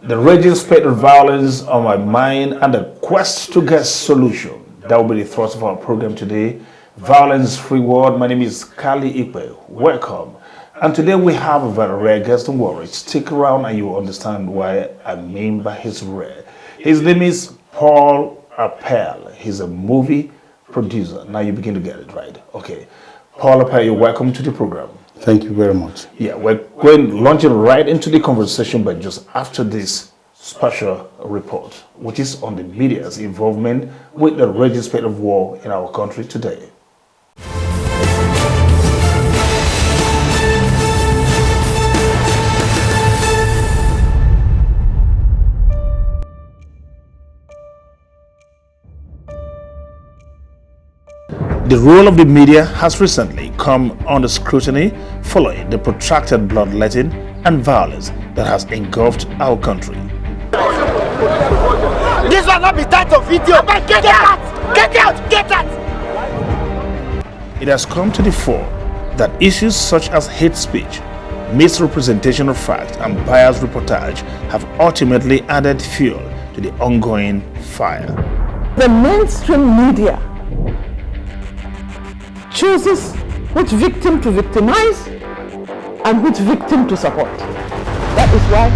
The raging spate of violence on my mind and the quest to get solution. That will be the thrust of our program today. Violence-free world. My name is Cally Ikpe. Welcome. And today we have a very rare guest. Don't worry. Stick around and you will understand why I mean by his rare. His name is Apel. He's a movie producer. Now you begin to get it right. Okay. Apel, you're welcome to the program. Thank you very much. Yeah, we're going launching right into the conversation, but just after this special report, which is on the media's involvement with the raging spate of war in our country today. The role of the media has recently come under scrutiny following the protracted bloodletting and violence that has engulfed our country. This will not be time to video. Get out! Get out! Get out! It has come to the fore that issues such as hate speech, misrepresentation of fact, and biased reportage have ultimately added fuel to the ongoing fire. The mainstream media chooses which victim to victimize and which victim to support. That is why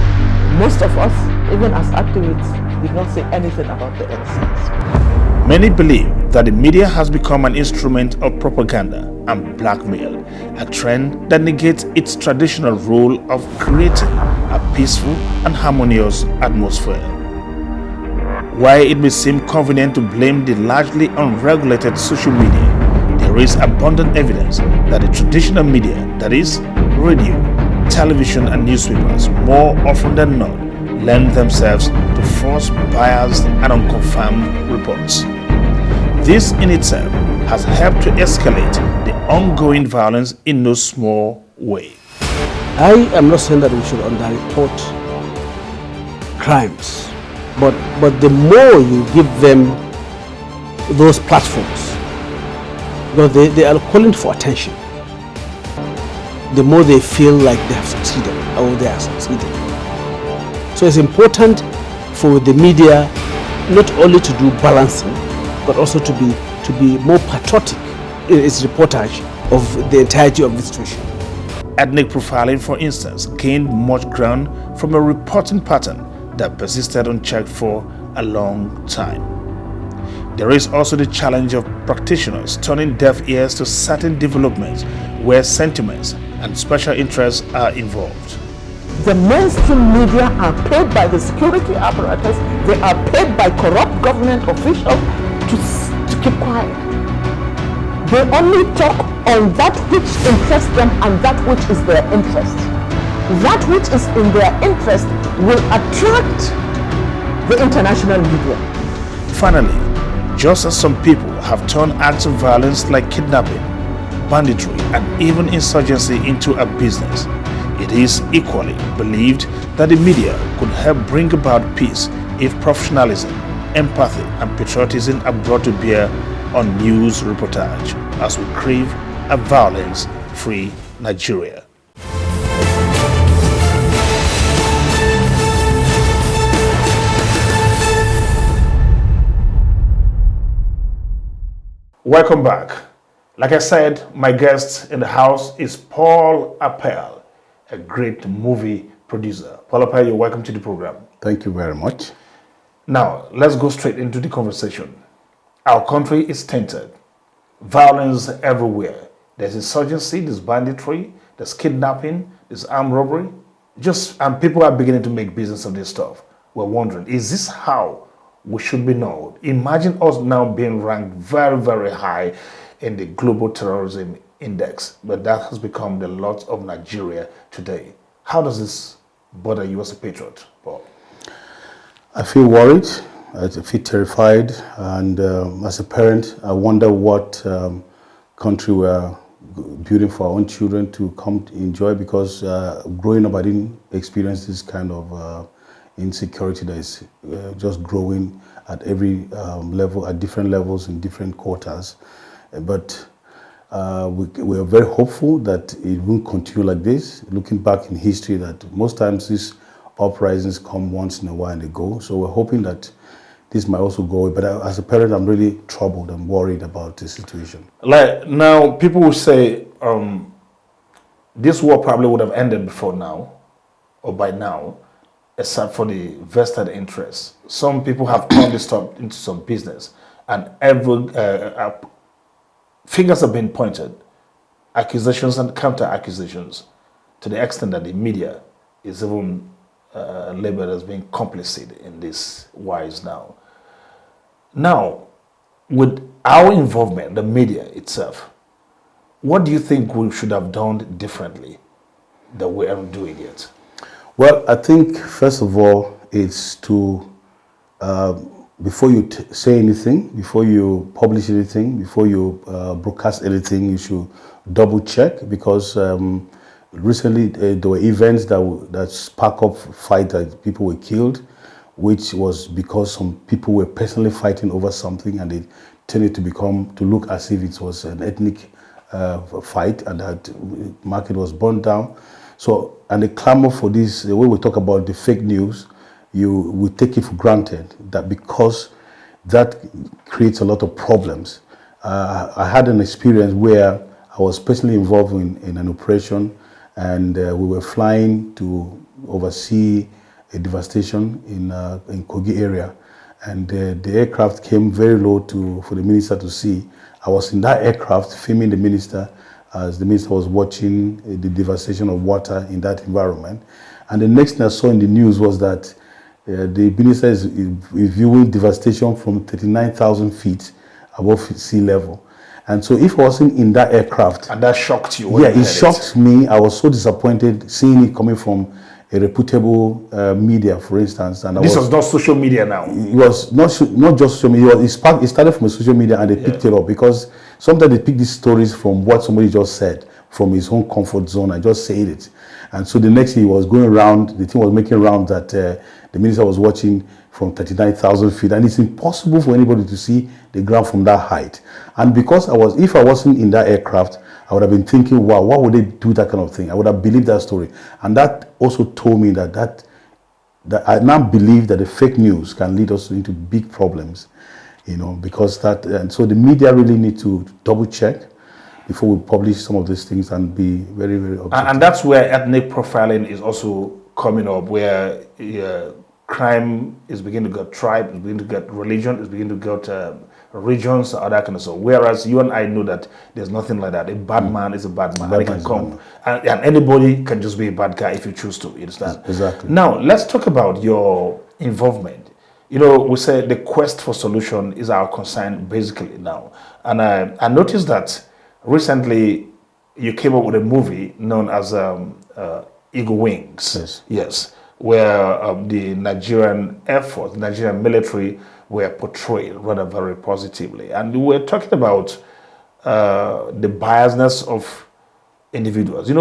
most of us, even as activists, did not say anything about the incidents. Many believe that the media has become an instrument of propaganda and blackmail, a trend that negates its traditional role of creating a peaceful and harmonious atmosphere. While it may seem convenient to blame the largely unregulated social media, there is abundant evidence that the traditional media, that is, radio, television and newspapers, more often than not, lend themselves to false, biased and unconfirmed reports. This in itself has helped to escalate the ongoing violence in no small way. I am not saying that we should underreport crimes, but the more you give them those platforms, because they are calling for attention, the more they feel like they have succeeded or they are succeeding. So it's important for the media not only to do balancing, but also to be more patriotic in its reportage of the entirety of the situation. Ethnic profiling, for instance, gained much ground from a reporting pattern that persisted unchecked for a long time. There is also the challenge of practitioners turning deaf ears to certain developments where sentiments and special interests are involved. The mainstream media are paid by the security apparatus, they are paid by corrupt government officials to keep quiet. They only talk on that which interests them and that which is their interest. That which is in their interest will attract the international media. Finally, just as some people have turned acts of violence like kidnapping, banditry, and even insurgency into a business, it is equally believed that the media could help bring about peace if professionalism, empathy, and patriotism are brought to bear on news reportage as we crave a violence-free Nigeria. Welcome back. Like I said, my guest in the house is Apel, a great movie producer. Apel, you're welcome to the program. Thank you very much. Now, let's go straight into the conversation. Our country is tainted. Violence everywhere. There's insurgency, there's banditry, there's kidnapping, there's armed robbery. And people are beginning to make business of this stuff. We're wondering, is this how we should be known? Imagine us now being ranked very, very high in the global terrorism index, but that has become the lot of Nigeria today. How does this bother you as a patriot, Paul? I feel worried, I feel terrified, and as a parent, I wonder what country we are building for our own children to come to enjoy, because growing up I didn't experience this kind of insecurity that is just growing at every level, at different levels in different quarters. But we are very hopeful that it won't continue like this. Looking back in history, that most times these uprisings come once in a while and they go. So we're hoping that this might also go away. But as a parent, I'm really troubled and worried about the situation. Like now, people will say this war probably would have ended before now, or by now, except for the vested interests. Some people have turned this stuff into some business, and every fingers have been pointed, accusations and counter accusations, to the extent that the media is even labeled as being complicit in this wise now. Now, with our involvement, the media itself, what do you think we should have done differently that we aren't doing yet? Well, I think first of all, it's to before you say anything, before you publish anything, before you broadcast anything, you should double check, because recently there were events that spark up fight that people were killed, which was because some people were personally fighting over something, and it tended to look as if it was an ethnic fight, and that market was burned down. So, and the clamor for this, the way we talk about the fake news, we take it for granted that because that creates a lot of problems. I had an experience where I was personally involved in an operation, and we were flying to oversee a devastation in Kogi area, and the aircraft came very low for the minister to see. I was in that aircraft filming the minister as the minister was watching the devastation of water in that environment. And the next thing I saw in the news was that the minister is viewing devastation from 39,000 feet above sea level. And so if I wasn't in that aircraft... And that shocked you? Yeah, it shocked me. I was so disappointed seeing it coming from a reputable media, for instance. And this was not social media now? It was not just social media. It started from a social media, and they picked it up, because sometimes they pick these stories from what somebody just said, from his own comfort zone, and just say it. And so the next thing, he was going around, the thing was making around that the minister was watching from 39,000 feet, and it's impossible for anybody to see the ground from that height. And because if I wasn't in that aircraft, I would have been thinking, wow, why would they do that kind of thing? I would have believed that story. And that also told me that I now believe that the fake news can lead us into big problems, because and so the media really need to double check before we publish some of these things and be very, very objective. And that's where ethnic profiling is also coming up, where crime is beginning to get tribe, is beginning to get religion, is beginning to get regions, or that kind of stuff. Whereas you and I know that there's nothing like that. A bad man is a bad man. And he can come, and anybody can just be a bad guy if you choose to. You understand? Exactly. Now, let's talk about your involvement. We say the quest for solution is our concern basically now. And I noticed that recently you came up with a movie known as Eagle Wings. Yes. Where the Nigerian Air Force, the Nigerian military were portrayed rather very positively. And we were talking about the biasness of individuals.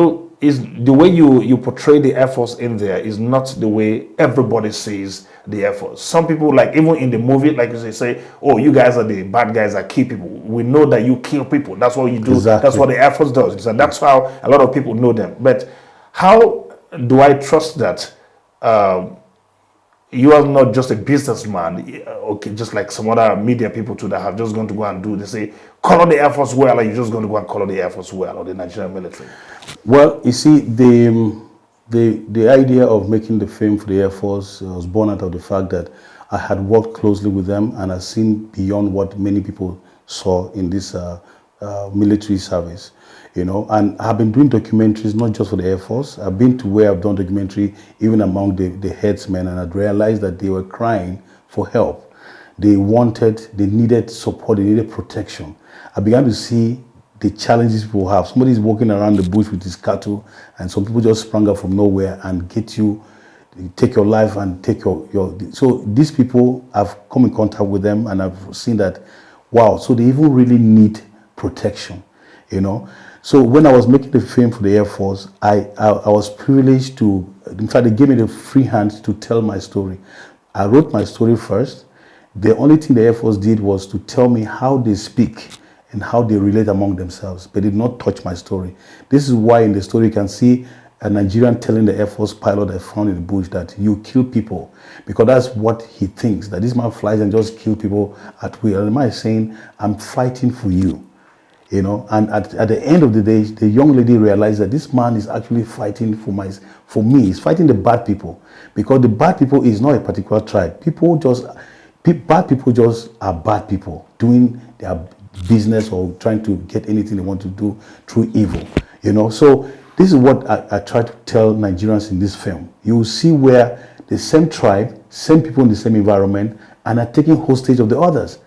Is the way you portray the Air Force in there is not the way everybody sees the Air Force. Some people, like even in the movie, like they say, oh, you guys are the bad guys that kill people. We know that you kill people. That's what you do. Exactly. That's what the Air Force does. And that's how a lot of people know them. But how do I trust that you are not just a businessman, okay, just like some other media people too that have just going to go and do, they say, color the Air Force well, or you're just going to go and color the Air Force well, or the Nigerian military? Well, you see, the idea of making the film for the Air Force was born out of the fact that I had worked closely with them, and I've seen beyond what many people saw in this military service. And I've been doing documentaries not just for the Air Force. I've been to where I've done documentary even among the headsmen, and I'd realized that they were crying for help. They needed support, they needed protection. I began to see the challenges people have. Somebody's walking around the bush with his cattle, and some people just sprung up from nowhere and take your life and take your. So these people, I've come in contact with them, and I've seen that, wow, so they even really need protection, So when I was making the film for the Air Force, I was privileged to, in fact, they gave me the free hand to tell my story. I wrote my story first. The only thing the Air Force did was to tell me how they speak and how they relate among themselves, but did not touch my story. This is why in the story you can see a Nigerian telling the Air Force pilot I found in the bush that you kill people, because that's what he thinks, that this man flies and just kill people at will. And the man is saying, I'm fighting for you, you know. And at the end of the day, the young lady realized that this man is actually fighting for me. He's fighting the bad people, because the bad people is not a particular tribe. Bad people just are bad people doing their business or trying to get anything they want to do through evil, you know. So this is what I try to tell Nigerians in this film. You will see where the same tribe, same people in the same environment, and are taking hostage of the others.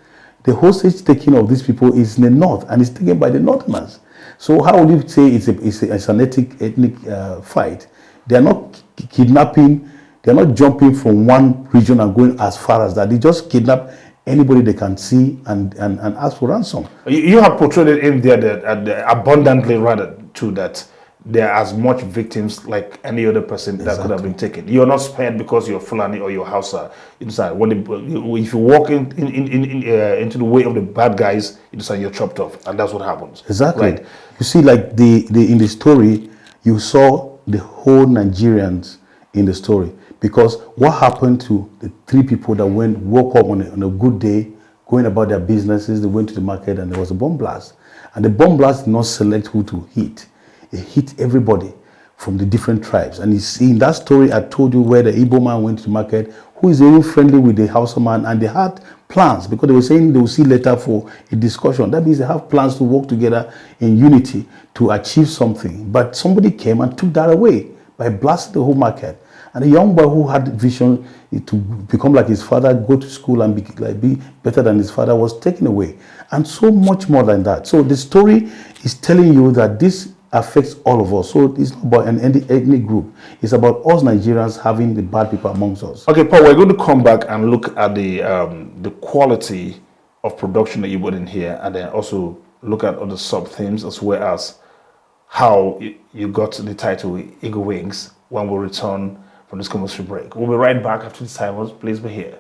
The hostage taking of these people is in the north, and it's taken by the northerners. So how would you say it's an ethnic fight? They are not kidnapping. They are not jumping from one region and going as far as that. They just kidnap anybody they can see and ask for ransom. You have portrayed it in there that abundantly rather too, that there are as much victims like any other person that could have been taken. You're not spared because you're Fulani or you're Hausa. Inside, if you walk into the way of the bad guys, you're chopped off, and that's what happens. Exactly. Right? You see, like in the story, you saw the whole Nigerians in the story, because what happened to the 3 people that woke up on a good day, going about their businesses, they went to the market and there was a bomb blast, and the bomb blast did not select who to hit. It hit everybody from the different tribes. And you see, in that story, I told you where the Igbo man went to the market, who is very friendly with the Hausa man, and they had plans, because they were saying they will see later for a discussion. That means they have plans to work together in unity to achieve something. But somebody came and took that away by blasting the whole market. And a young boy who had vision to become like his father, go to school and be better than his father, was taken away. And so much more than that. So the story is telling you that this affects all of us. So it's not about an ethnic group. It's about us Nigerians having the bad people amongst us. Okay, Paul, we're going to come back and look at the quality of production that you put in here, and then also look at other sub-themes, as well as how you got the title Eagle Wings when we return from this commercial break. We'll be right back after this time. Please be here.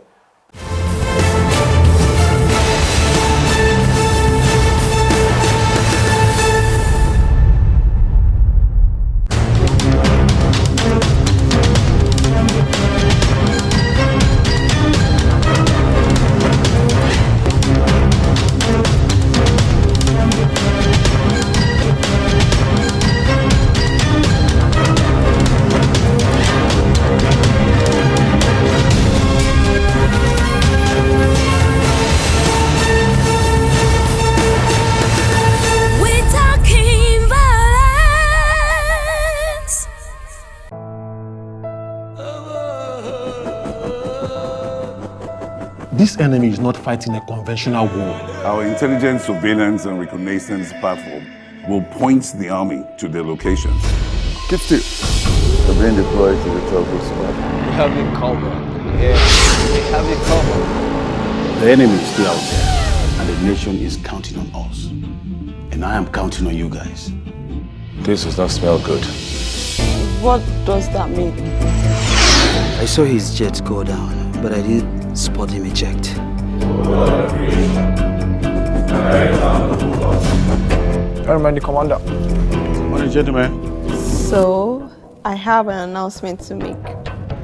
This enemy is not fighting a conventional war. Our intelligence, surveillance, and reconnaissance platform will point the army to their locations. Keep still. We're being deployed to the target spot. We have it covered. Yeah, we have it covered. The enemy is still out there, and the nation is counting on us. And I am counting on you guys. This does not smell good. What does that mean? I saw his jet go down, but I didn't spot him eject. I remind the commander. Morning, gentlemen. So, I have an announcement to make.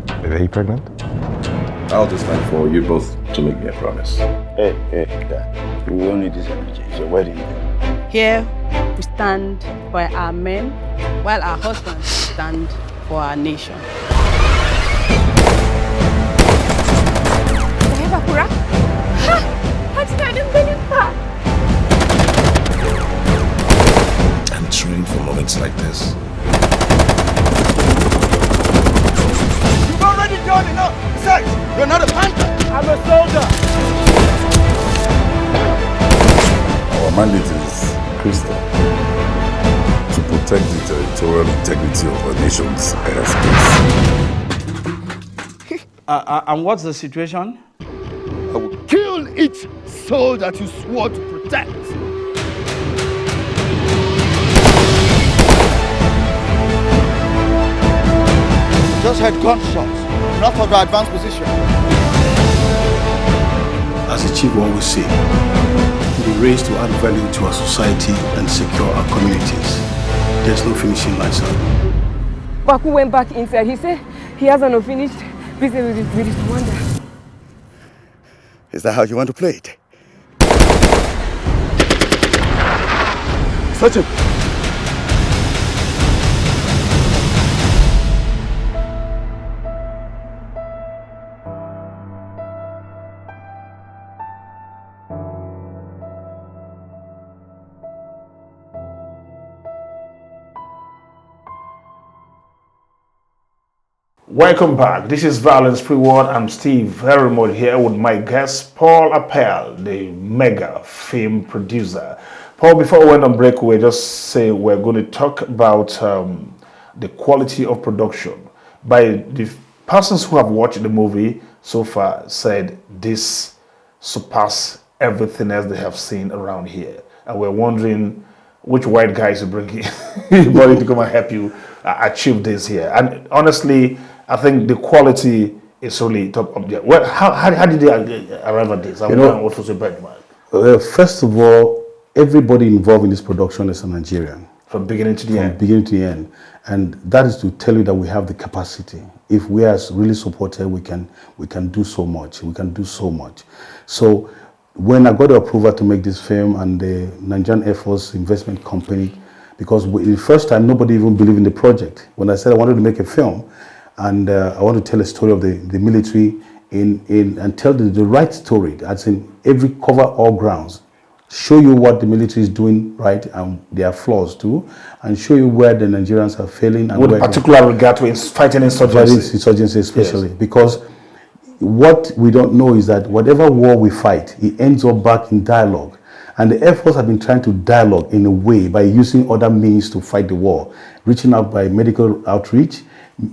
Are you pregnant? I'll just stand for you both to make me a promise. Hey, Dad. We will need this energy. It's a wedding. Here, we stand by our men, while our husbands stand for our nation. Bakura? Ha! How did I believe that? I'm trained for moments like this. You've already done enough. Besides, you're not a panther. I'm a soldier. Our mandate is crystal: to protect the territorial integrity of our nation's airspace. And what's the situation? I will kill each soul that you swore to protect. Just heard gunshots, not of the advanced position. As the chief will always say, we race to add value to our society and secure our communities. There's no finishing line, sir. Baku went back inside. He said he has an unfinished business with his commander. Is that how you want to play it? Search him! Welcome back. This is Violence Pre-War. I'm Steve Verimode here with my guest, Paul Apel, the mega film producer. Paul, before we went on break, we just say we're going to talk about the quality of production. By the persons who have watched the movie so far said this surpassed everything else they have seen around here. And we're wondering which white guys you bring in to come and help you achieve this here. And honestly, I think the quality is really top up there. Well, how did they arrive at this? What was the benchmark? First of all, everybody involved in this production is a Nigerian. From beginning to the end? From beginning to the end. And that is to tell you that we have the capacity. If we are really supported, we can do so much. We can do so much. So when I got the approval to make this film and the Nigerian Air Force Investment Company, because the first time nobody even believed in the project. When I said I wanted to make a film, and I want to tell a story of the military and tell the right story, as in every cover all grounds, show you what the military is doing right and their flaws too, and show you where the Nigerians are failing. And with particular regard to fighting insurgency. Insurgency especially, yes. Because what we don't know is that whatever war we fight, it ends up back in dialogue. And the Air Force have been trying to dialogue in a way by using other means to fight the war, reaching out by medical outreach,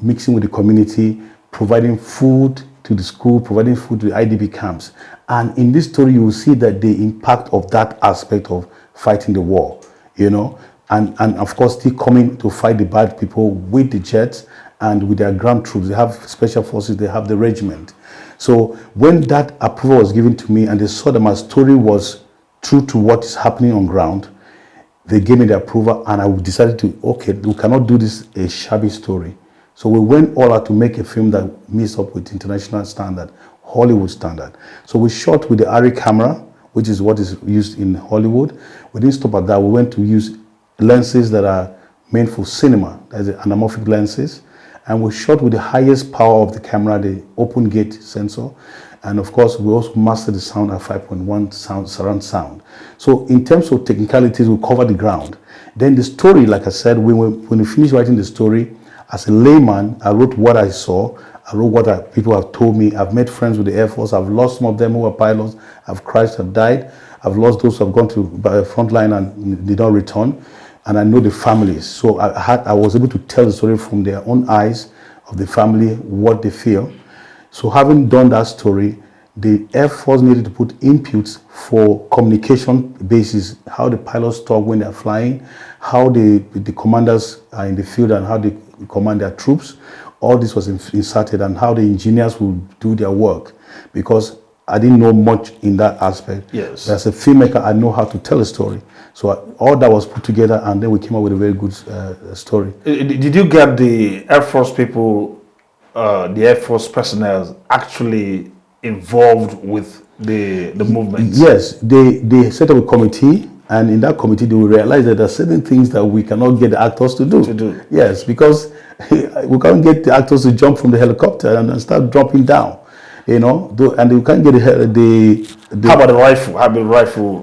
mixing with the community, providing food to the school, providing food to the IDP camps. And in this story, you will see that the impact of that aspect of fighting the war, and of course, still coming to fight the bad people with the jets and with their ground troops. They have special forces, they have the regiment. So when that approval was given to me and they saw that my story was true to what is happening on ground, they gave me the approval and I decided to, okay, we cannot do this a shabby story. So we went all out to make a film that meets up with international standard, Hollywood standard. So we shot with the ARRI camera, which is what is used in Hollywood. We didn't stop at that. We went to use lenses that are meant for cinema, that's the anamorphic lenses. And we shot with the highest power of the camera, the open gate sensor. And of course, we also mastered the sound at 5.1 surround sound. So in terms of technicalities, we covered the ground. Then the story, like I said, when we finished writing the story, as a layman, I wrote what I saw. I wrote what people have told me. I've made friends with the Air Force. I've lost some of them who were pilots. I've crashed, I've died. I've lost those who have gone to the front line and did not return. And I know the families. So I was able to tell the story from their own eyes of the family, what they feel. So having done that story, the Air Force needed to put inputs for communication basis, how the pilots talk when they're flying, how the commanders are in the field and how they command their troops. All this was inserted, and how the engineers will do their work, because I didn't know much in that aspect. Yes. As a filmmaker, I know how to tell a story. So all that was put together, and then we came up with a very good story. Did you get the Air Force people, the Air Force personnel actually involved with the movement? Yes, they set up a committee, and in that committee they will realize that there are certain things that we cannot get the actors to do. Yes, because we can't get the actors to jump from the helicopter and start dropping down, and we can't get the how about the rifle? How about the rifle?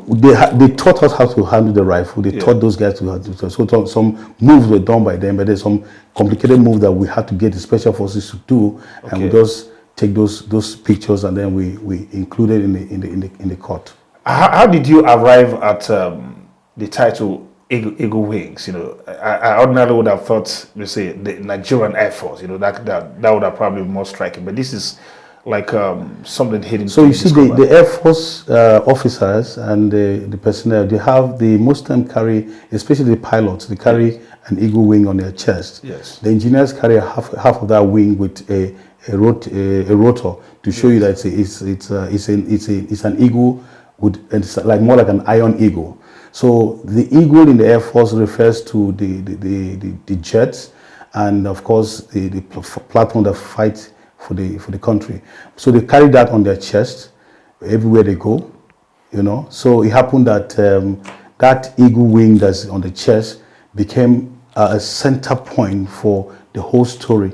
They taught us how to handle the rifle. They taught those guys to handle it. So some moves were done by them, but there's some complicated moves that we had to get the special forces to do, and we just take those pictures and then we include it in the cut. How did you arrive at the title Eagle Wings? I ordinarily would have thought, say, the Nigerian Air Force. That would have probably been more striking. But this is like something hidden. So you see, the Air Force officers and the personnel, they have most time carry, especially the pilots, they carry an eagle wing on their chest. Yes. The engineers carry half of that wing with a rotor to show you that it's an eagle it's like more like an iron eagle. So the eagle in the Air Force refers to the jets, and of course the platform that fights for the country. So they carry that on their chest everywhere they go, you know. So it happened that that eagle wing that's on the chest became a center point for the whole story.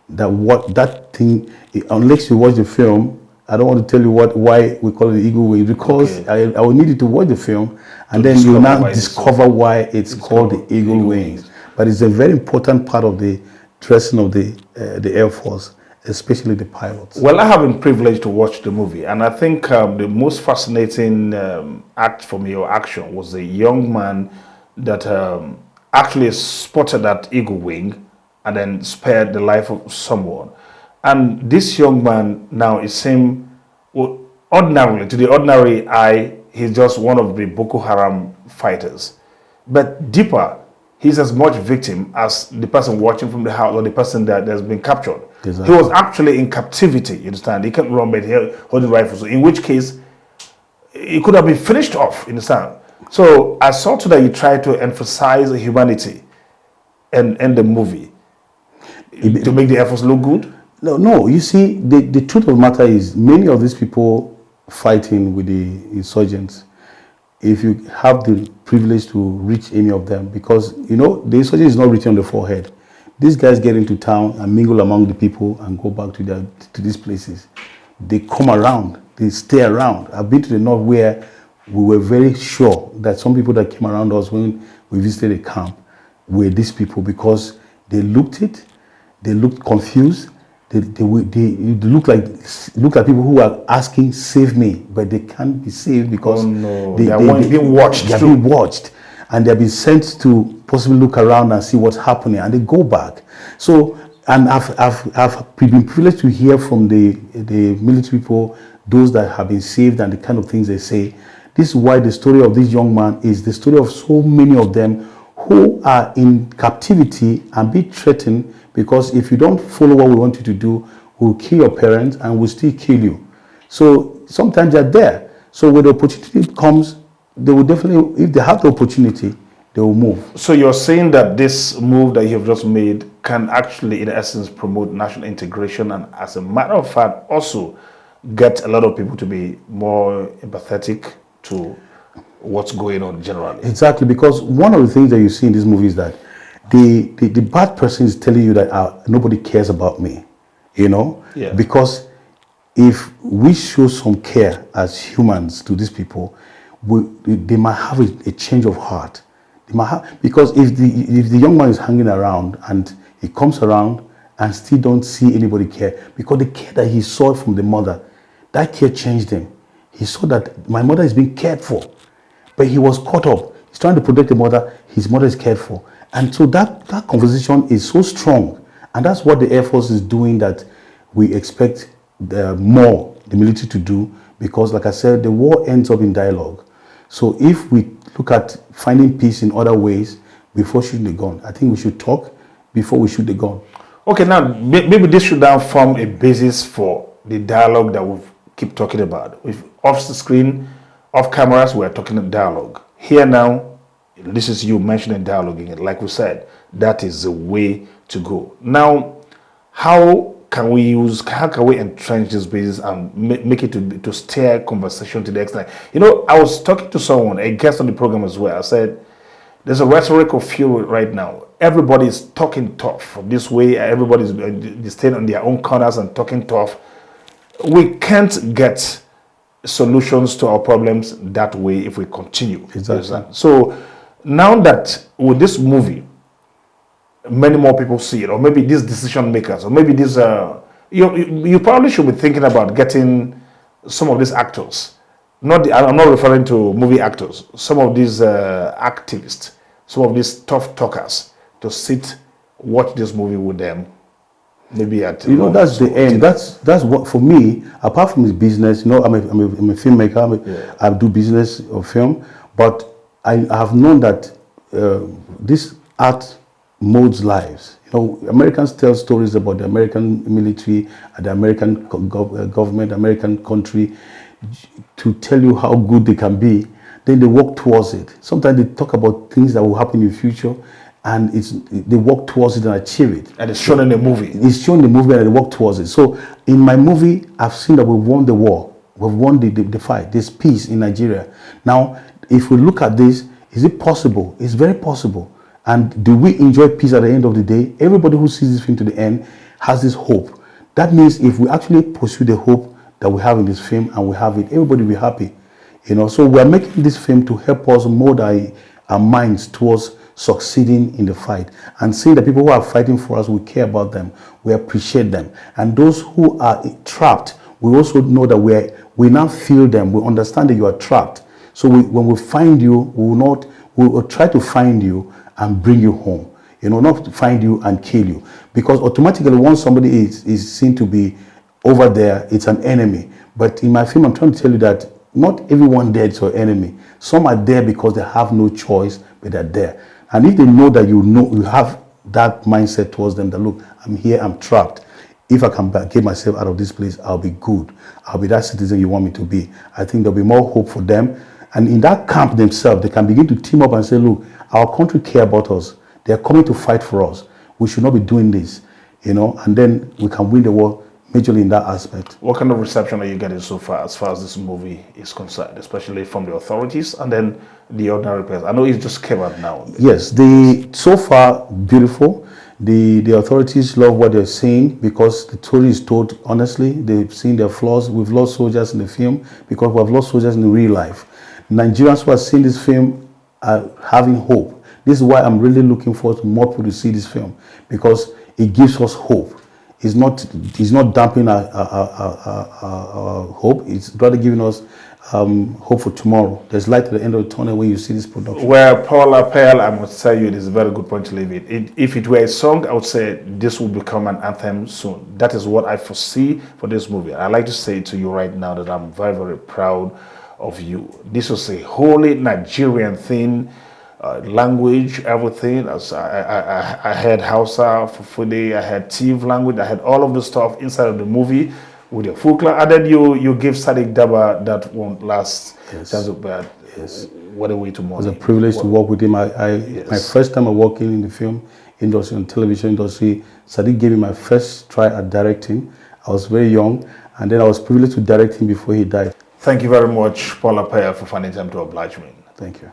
That thing, unless you watch the film, I don't want to tell you why we call it the eagle wing, because I will need you to watch the film, and then you will now discover why it's called the eagle wings. But it's a very important part of the dressing of the Air Force, especially the pilots. Well, I have been privileged to watch the movie, and I think the most fascinating act for me, or action, was the young man that actually spotted that eagle wing and then spared the life of someone. And this young man now, it seems, ordinarily, to the ordinary eye, he's just one of the Boko Haram fighters. But deeper, he's as much victim as the person watching from the house or the person that has been captured. Exactly. He was actually in captivity, you understand? He can't run, but he holding rifles. In which case, he could have been finished off, you understand? So I saw that you tried to emphasize humanity in the movie to make the Air Force look good. No. You see, the truth of the matter is, many of these people fighting with the insurgents, if you have the privilege to reach any of them, because you know the insurgent is not written on the forehead. These guys get into town and mingle among the people and go back to these places. They come around, they stay around. I've been to the north where we were very sure that some people that came around us when we visited the camp were these people, because they looked confused. They look like people who are asking, "Save me," but they can't be saved because they are being watched. They are being watched, and they have been sent to possibly look around and see what's happening, and they go back. So, and I've been privileged to hear from the military people, those that have been saved, and the kind of things they say. This is why the story of this young man is the story of so many of them who are in captivity and be threatened, because if you don't follow what we want you to do, we'll kill your parents and we'll still kill you. So sometimes they're there. So when the opportunity comes, they will definitely, if they have the opportunity, they will move. So you're saying that this move that you have just made can actually, in essence, promote national integration, and as a matter of fact, also get a lot of people to be more empathetic to what's going on generally. Exactly, because one of the things that you see in this movie is that the bad person is telling you that nobody cares about me, you know? Yeah. Because if we show some care as humans to these people, they might have a change of heart. They might have, because if the young man is hanging around and he comes around and still don't see anybody care, because the care that he saw from the mother, that care changed him. He saw that my mother is being cared for, but he was caught up. He's trying to protect the mother. His mother is cared for. And so that conversation is so strong. And that's what the Air Force is doing, that we expect the military to do, because like I said, the war ends up in dialogue. So if we look at finding peace in other ways before shooting the gun, I think we should talk before we shoot the gun. Okay, now maybe this should now form a basis for the dialogue that we'll keep talking about. If off the screen, off cameras, we're talking dialogue. Here now, this is you mentioning dialoguing it. Like we said, that is the way to go. Now, how can we entrench this basis and make it to steer conversation to the extent? You know, I was talking to someone, a guest on the program as well. I said, there's a rhetoric of fear right now. Everybody is talking tough this way. Everybody's staying on their own corners and talking tough. We can't get solutions to our problems that way if we continue. Exactly. So now that with this movie, many more people see it, or maybe these decision makers, or maybe these you probably should be thinking about getting some of these actors. I'm not referring to movie actors. Some of these activists, some of these tough talkers, to sit watch this movie with them. Maybe at that's the end. That's what, for me, apart from the business, I'm a filmmaker. I do business of film, but I have known that this art molds lives. Americans tell stories about the American military, the American government, American country, to tell you how good they can be. Then they work towards it. Sometimes they talk about things that will happen in the future, and they work towards it and achieve it. And it's shown in the movie. It's shown in the movie and they work towards it. So in my movie, I've seen that we've won the war. We've won the fight. There's peace in Nigeria. Now, if we look at this, is it possible? It's very possible. And do we enjoy peace at the end of the day? Everybody who sees this film to the end has this hope. That means if we actually pursue the hope that we have in this film and we have it, everybody will be happy. So we're making this film to help us mold our minds towards succeeding in the fight and seeing the people who are fighting for us, we care about them, we appreciate them. And those who are trapped, we also know that we now feel them, we understand that you are trapped. So when we find you, we will try to find you and bring you home. Not to find you and kill you. Because automatically once somebody is seen to be over there, it's an enemy. But in my film, I'm trying to tell you that not everyone there is your enemy. Some are there because they have no choice, but they're there. And if they know that you have that mindset towards them, that look, I'm here, I'm trapped. If I can get myself out of this place, I'll be good. I'll be that citizen you want me to be. I think there'll be more hope for them. And in that camp themselves, they can begin to team up and say, look, our country care about us. They're coming to fight for us. We should not be doing this, and then we can win the war majorly in that aspect. What kind of reception are you getting so far as this movie is concerned, especially from the authorities and then the ordinary person? I know it just came out now. Yes, so far beautiful. The authorities love what they're seeing because the story is told honestly. They've seen their flaws. We've lost soldiers in the film because we've lost soldiers in real life. Nigerians who are seeing this film are having hope. This is why I'm really looking forward to more people to see this film because it gives us hope. It's not damping our hope. It's rather giving us hope for tomorrow. There's light at the end of the tunnel when you see this production. Well, Paul Apel, I must tell you, it is a very good point to leave it. If it were a song, I would say this will become an anthem soon. That is what I foresee for this movie. I'd like to say to you right now that I'm very, very proud of you. This was a wholly Nigerian thing. Language, everything. I had Hausa, Fufude, I had Tiv language, I had all of the stuff inside of the movie with your Fukla. And then you give Sadiq Daba that won't last. Yes. Yes. What a way to mourn. It was a privilege to work with him. Yes. My first time working in the film industry and television industry, Sadiq gave me my first try at directing. I was very young, and then I was privileged to direct him before he died. Thank you very much, Paul Apel, for finding time to oblige me. Thank you.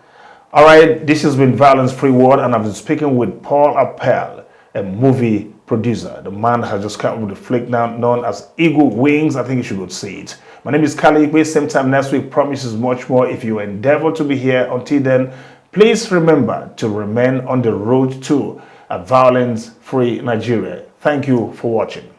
All right, this has been Violence Free World, and I've been speaking with Paul Apel, a movie producer. The man has just come up with a flick now known as Eagle Wings. I think you should go see it. My name is Cally Ikpe. Same time next week. Promises much more if you endeavor to be here. Until then, please remember to remain on the road to a violence-free Nigeria. Thank you for watching.